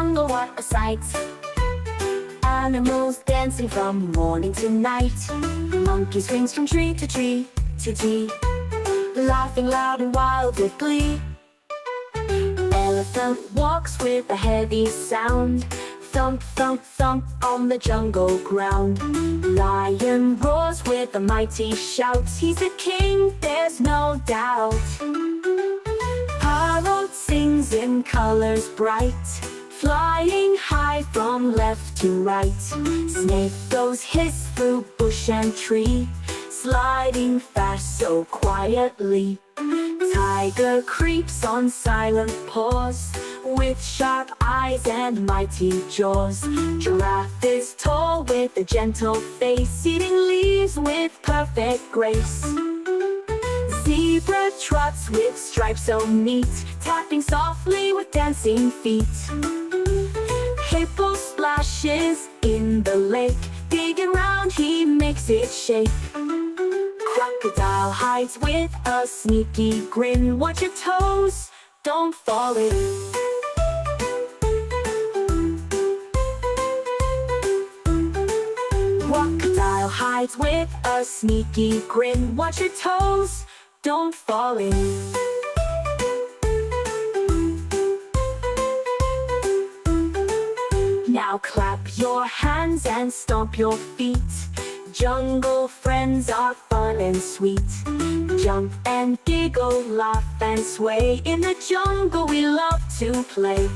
jungle, what a sight! Animals dancing from morning to night. Monkey swings from tree to tree to tree, laughing loud and wild with glee. Elephant walks with a heavy sound. Thump, thump, thump on the jungle ground. Lion roars with a mighty shout. He's the king, there's no doubt. Parrot sings in colors bright, flying high from left to right. Snake goes hiss through bush and tree, sliding fast so quietly. Tiger creeps on silent paws, with sharp eyes and mighty jaws. Giraffe is tall with a gentle face, eating leaves with perfect grace. Zebra trots with stripes so neat, tapping softly with dancing feet. Hippo splashes in the lake, digging round he makes it shake. Crocodile hides with a sneaky grin. Watch your toes, don't fall in. Crocodile hides with a sneaky grin. Watch your toes, don't fall in. Now clap your hands and stomp your feet. Jungle friends are fun and sweet. Jump and giggle, laugh and sway. In the jungle we love to play.